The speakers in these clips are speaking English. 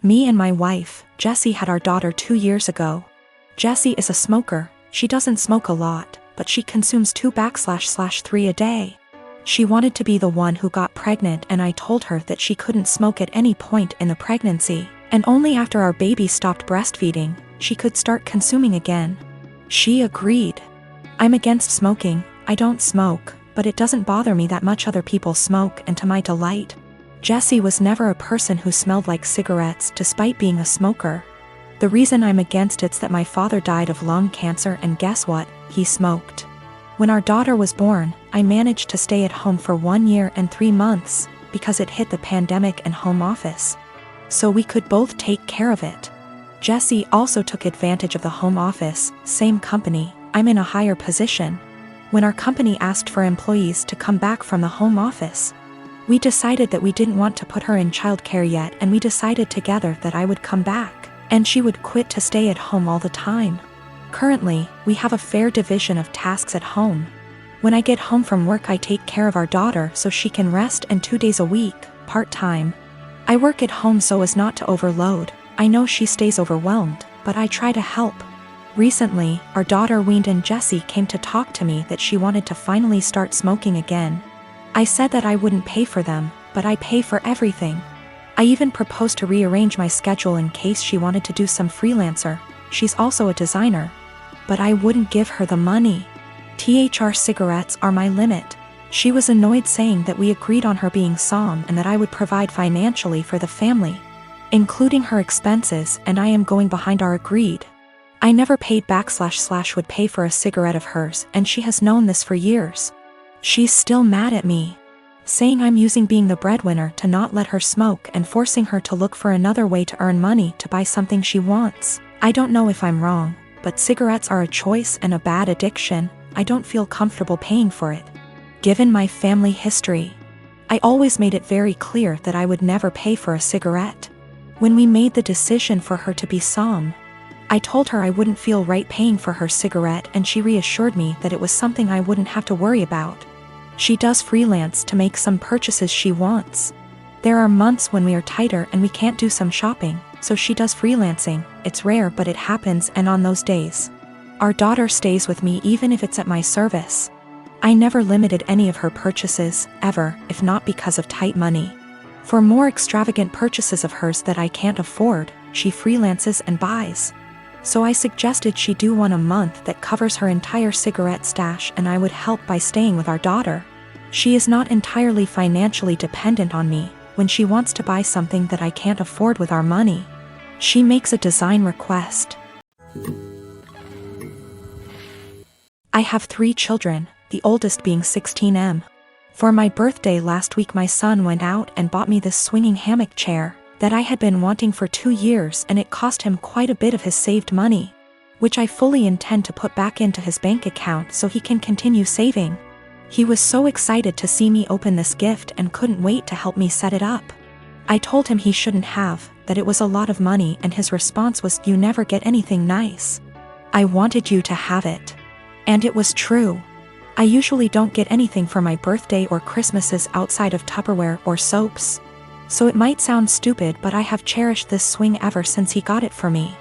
Me and my wife, Jessie, had our daughter 2 years ago. Jessie is a smoker. She doesn't smoke a lot, but she consumes 2/3 a day. She wanted to be the one who got pregnant, and I told her that she couldn't smoke at any point in the pregnancy, and only after our baby stopped breastfeeding, she could start consuming again. She agreed. I'm against smoking. I don't smoke, but it doesn't bother me that much other people smoke, and to my delight. Jessie was never a person who smelled like cigarettes despite being a smoker. The reason I'm against it's that my father died of lung cancer, and guess what? He smoked. When our daughter was born, I managed to stay at home for 1 year and 3 months because it hit the pandemic and home office. So we could both take care of it. Jessie also took advantage of the home office, same company, I'm in a higher position. When our company asked for employees to come back from the home office, we decided that we didn't want to put her in childcare yet, and we decided together that I would come back, and she would quit to stay at home all the time. Currently, we have a fair division of tasks at home. When I get home from work, I take care of our daughter so she can rest, and 2 days a week, part-time, I work at home so as not to overload. I know she stays overwhelmed, but I try to help. Recently, our daughter weaned, and Jessie came to talk to me that she wanted to finally start smoking again. I said that I wouldn't pay for them, but I pay for everything. I even proposed to rearrange my schedule in case she wanted to do some freelancer. She's also a designer. But I wouldn't give her the money. THR cigarettes are my limit. She was annoyed, saying that we agreed on her being SOM and that I would provide financially for the family, including her expenses, and I am going behind our agreed. I never paid back / would pay for a cigarette of hers, and she has known this for years. She's still mad at me, saying I'm using being the breadwinner to not let her smoke and forcing her to look for another way to earn money to buy something she wants. I don't know if I'm wrong, but cigarettes are a choice and a bad addiction. I don't feel comfortable paying for it. Given my family history, I always made it very clear that I would never pay for a cigarette. When we made the decision for her to be SOM, I told her I wouldn't feel right paying for her cigarette, and she reassured me that it was something I wouldn't have to worry about. She does freelance to make some purchases she wants. There are months when we are tighter and we can't do some shopping, so she does freelancing. It's rare, but it happens, and on those days, our daughter stays with me even if it's at my service. I never limited any of her purchases, ever, if not because of tight money. For more extravagant purchases of hers that I can't afford, she freelances and buys. So I suggested she do one a month that covers her entire cigarette stash, and I would help by staying with our daughter. She is not entirely financially dependent on me. When she wants to buy something that I can't afford with our money, she makes a design request. I have 3 children, the oldest being 16M. For my birthday last week, my son went out and bought me this swinging hammock chair that I had been wanting for 2 years, and it cost him quite a bit of his saved money, which I fully intend to put back into his bank account so he can continue saving. He was so excited to see me open this gift and couldn't wait to help me set it up. I told him he shouldn't have, that it was a lot of money, and his response was, "You never get anything nice. I wanted you to have it." And it was true. I usually don't get anything for my birthday or Christmases outside of Tupperware or soaps. So it might sound stupid, but I have cherished this swing ever since he got it for me.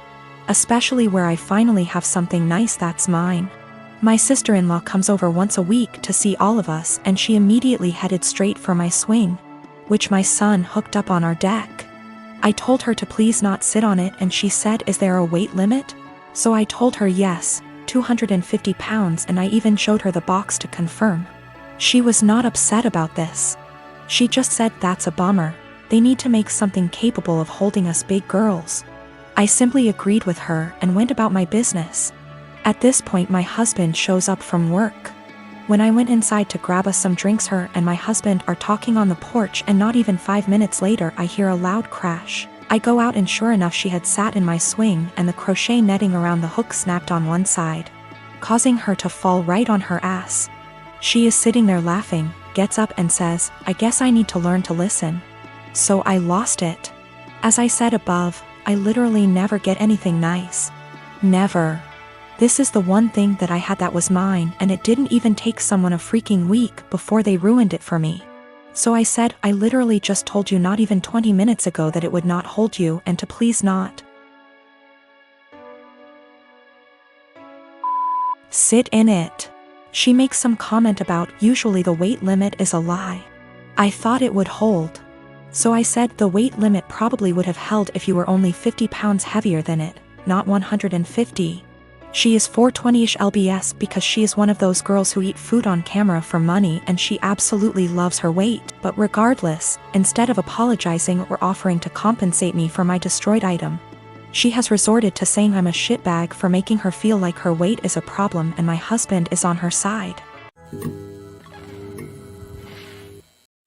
Especially where I finally have something nice that's mine. My sister-in-law comes over once a week to see all of us, and she immediately headed straight for my swing, which my son hooked up on our deck. I told her to please not sit on it, and she said, "Is there a weight limit?" So I told her yes, 250 pounds, and I even showed her the box to confirm. She was not upset about this. She just said, "That's a bummer. They need to make something capable of holding us big girls." I simply agreed with her and went about my business. At this point, my husband shows up from work. When I went inside to grab us some drinks, her and my husband are talking on the porch, and not even 5 minutes later I hear a loud crash. I go out, and sure enough, she had sat in my swing, and the crochet netting around the hook snapped on one side, causing her to fall right on her ass. She is sitting there laughing, gets up and says, "I guess I need to learn to listen." So I lost it. As I said above, I literally never get anything nice. Never. This is the one thing that I had that was mine, and it didn't even take someone a freaking week before they ruined it for me. So I said, I literally just told you not even 20 minutes ago that it would not hold you and to please not sit in it. She makes some comment about usually the weight limit is a lie. I thought it would hold. So I said the weight limit probably would have held if you were only 50 pounds heavier than it, not 150. She is 420-ish lbs because she is one of those girls who eat food on camera for money and she absolutely loves her weight. But regardless, instead of apologizing or offering to compensate me for my destroyed item, she has resorted to saying I'm a shitbag for making her feel like her weight is a problem and my husband is on her side.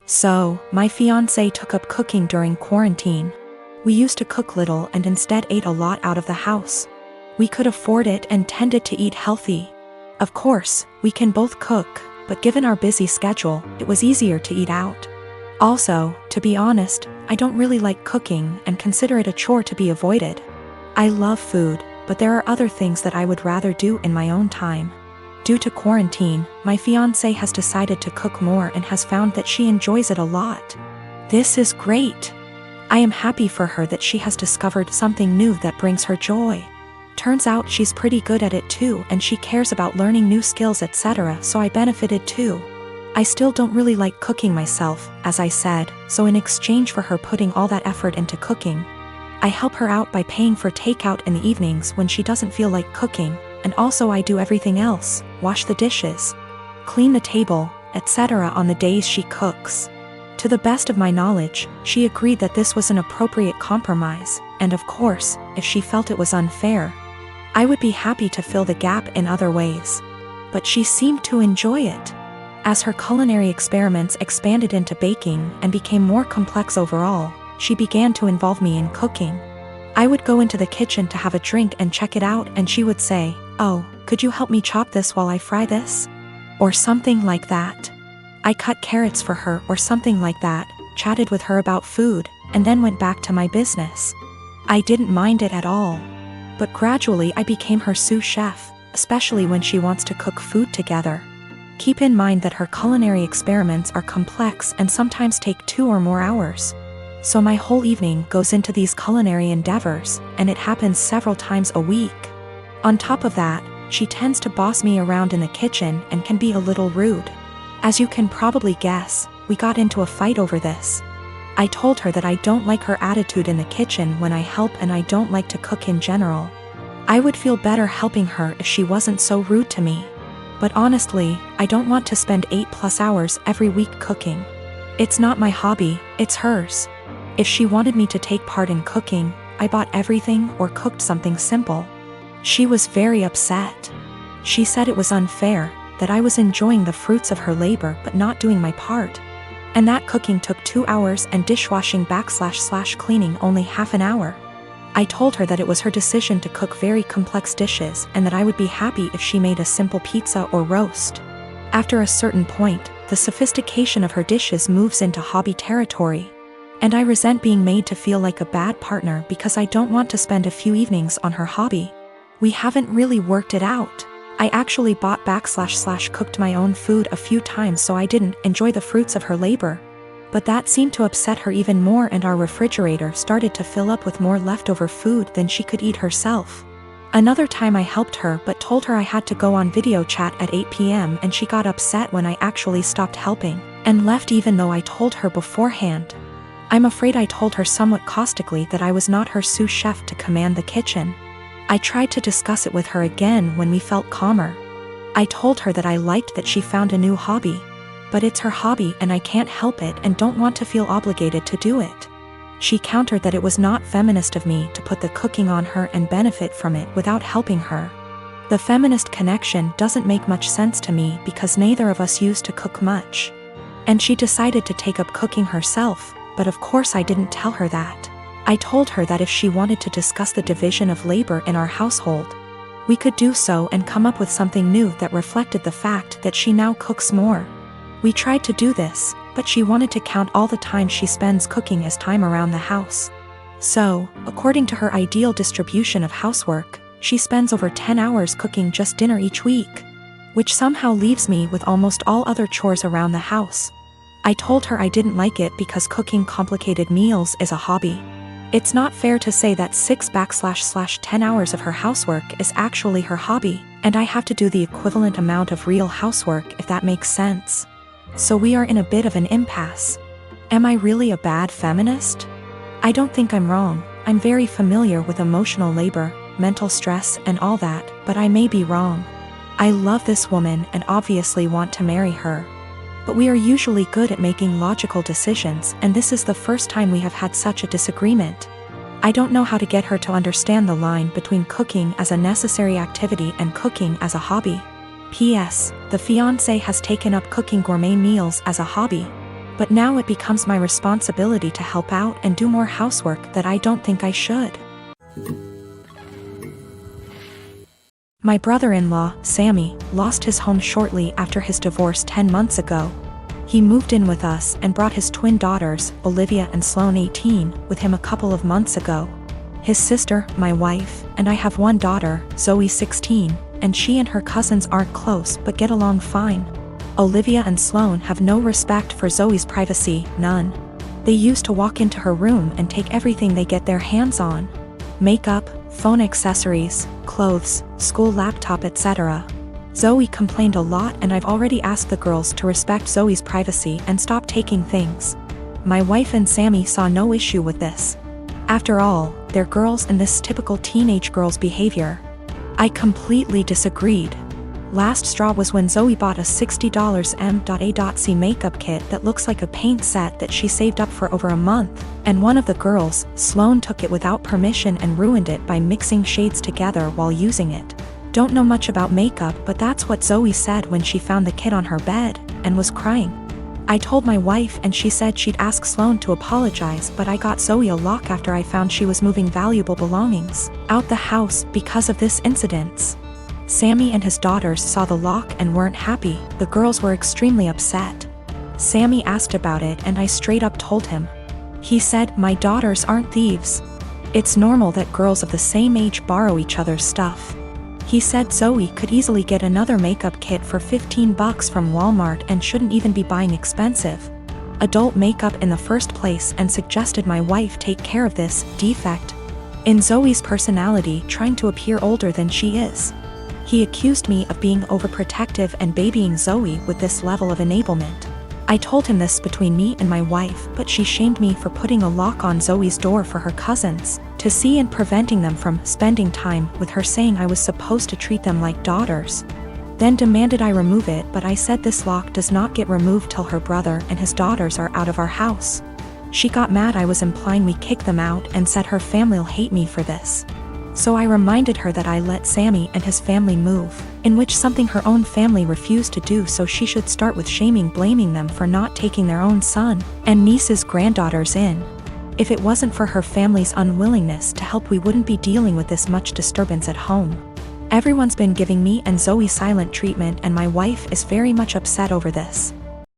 So, my fiancé took up cooking during quarantine. We used to cook little and instead ate a lot out of the house. We could afford it and tended to eat healthy. Of course, we can both cook, but given our busy schedule, it was easier to eat out. Also, to be honest, I don't really like cooking and consider it a chore to be avoided. I love food, but there are other things that I would rather do in my own time. Due to quarantine, my fiancé has decided to cook more and has found that she enjoys it a lot. This is great. I am happy for her that she has discovered something new that brings her joy. Turns out she's pretty good at it too and she cares about learning new skills etc. So I benefited too. I still don't really like cooking myself, as I said, so in exchange for her putting all that effort into cooking, I help her out by paying for takeout in the evenings when she doesn't feel like cooking, and also I do everything else, wash the dishes, clean the table, etc. on the days she cooks. To the best of my knowledge, she agreed that this was an appropriate compromise, and of course, if she felt it was unfair, I would be happy to fill the gap in other ways. But she seemed to enjoy it. As her culinary experiments expanded into baking and became more complex overall, she began to involve me in cooking. I would go into the kitchen to have a drink and check it out and she would say, "Oh, could you help me chop this while I fry this?" Or something like that. I cut carrots for her or something like that, chatted with her about food, and then went back to my business. I didn't mind it at all. But gradually I became her sous chef, especially when she wants to cook food together. Keep in mind that her culinary experiments are complex and sometimes take 2 or more hours. So my whole evening goes into these culinary endeavors, and it happens several times a week. On top of that, she tends to boss me around in the kitchen and can be a little rude. As you can probably guess, we got into a fight over this. I told her that I don't like her attitude in the kitchen when I help and I don't like to cook in general. I would feel better helping her if she wasn't so rude to me. But honestly, I don't want to spend 8+ hours every week cooking. It's not my hobby, it's hers. If she wanted me to take part in cooking, I bought everything or cooked something simple. She was very upset. She said it was unfair, that I was enjoying the fruits of her labor but not doing my part. And that cooking took 2 hours and dishwashing / cleaning only half an hour. I told her that it was her decision to cook very complex dishes and that I would be happy if she made a simple pizza or roast. After a certain point, the sophistication of her dishes moves into hobby territory. And I resent being made to feel like a bad partner because I don't want to spend a few evenings on her hobby. We haven't really worked it out. I actually bought / cooked my own food a few times so I didn't enjoy the fruits of her labor. But that seemed to upset her even more and our refrigerator started to fill up with more leftover food than she could eat herself. Another time I helped her but told her I had to go on video chat at 8 p.m. and she got upset when I actually stopped helping, and left even though I told her beforehand. I'm afraid I told her somewhat caustically that I was not her sous chef to command the kitchen. I tried to discuss it with her again when we felt calmer. I told her that I liked that she found a new hobby. But it's her hobby and I can't help it and don't want to feel obligated to do it. She countered that it was not feminist of me to put the cooking on her and benefit from it without helping her. The feminist connection doesn't make much sense to me because neither of us used to cook much. And she decided to take up cooking herself, but of course I didn't tell her that. I told her that if she wanted to discuss the division of labor in our household, we could do so and come up with something new that reflected the fact that she now cooks more. We tried to do this, but she wanted to count all the time she spends cooking as time around the house. So, according to her ideal distribution of housework, she spends over 10 hours cooking just dinner each week, which somehow leaves me with almost all other chores around the house. I told her I didn't like it because cooking complicated meals is a hobby. It's not fair to say that 6/10 hours of her housework is actually her hobby, and I have to do the equivalent amount of real housework if that makes sense. So we are in a bit of an impasse. Am I really a bad feminist? I don't think I'm wrong. I'm very familiar with emotional labor, mental stress, and all that, but I may be wrong. I love this woman and obviously want to marry her. But we are usually good at making logical decisions, and this is the first time we have had such a disagreement. I don't know how to get her to understand the line between cooking as a necessary activity and cooking as a hobby. P.S. The fiancé has taken up cooking gourmet meals as a hobby. But now it becomes my responsibility to help out and do more housework that I don't think I should. My brother-in-law, Sammy, lost his home shortly after his divorce 10 months ago. He moved in with us and brought his twin daughters, Olivia and Sloane 18, with him a couple of months ago. His sister, my wife, and I have one daughter, Zoe 16, and she and her cousins aren't close but get along fine. Olivia and Sloane have no respect for Zoe's privacy, none. They used to walk into her room and take everything they get their hands on. Makeup, phone accessories, clothes, school laptop, etc. Zoe complained a lot, and I've already asked the girls to respect Zoe's privacy and stop taking things. My wife and Sammy saw no issue with this. After all, they're girls and this typical teenage girl's behavior. I completely disagreed. Last straw was when Zoe bought a $60 M.A.C makeup kit that looks like a paint set that she saved up for over a month, and one of the girls, Sloane, took it without permission and ruined it by mixing shades together while using it. Don't know much about makeup, but that's what Zoe said when she found the kit on her bed, and was crying. I told my wife and she said she'd ask Sloane to apologize, but I got Zoe a lock after I found she was moving valuable belongings out the house because of this incident. Sammy and his daughters saw the lock and weren't happy. The girls were extremely upset. Sammy asked about it and I straight up told him. He said, "My daughters aren't thieves. It's normal that girls of the same age borrow each other's stuff." He said Zoe could easily get another makeup kit for $15 from Walmart and shouldn't even be buying expensive adult makeup in the first place, and suggested my wife take care of this defect in Zoe's personality, trying to appear older than she is. He accused me of being overprotective and babying Zoe with this level of enablement. I told him this between me and my wife, but she shamed me for putting a lock on Zoe's door for her cousins to see and preventing them from spending time with her, saying I was supposed to treat them like daughters. Then demanded I remove it, but I said this lock does not get removed till her brother and his daughters are out of our house. She got mad I was implying we kick them out and said her family'll hate me for this. So I reminded her that I let Sammy and his family move, in which something her own family refused to do, so she should start with blaming them for not taking their own son and niece's granddaughters in. If it wasn't for her family's unwillingness to help, we wouldn't be dealing with this much disturbance at home. Everyone's been giving me and Zoe silent treatment, and my wife is very much upset over this.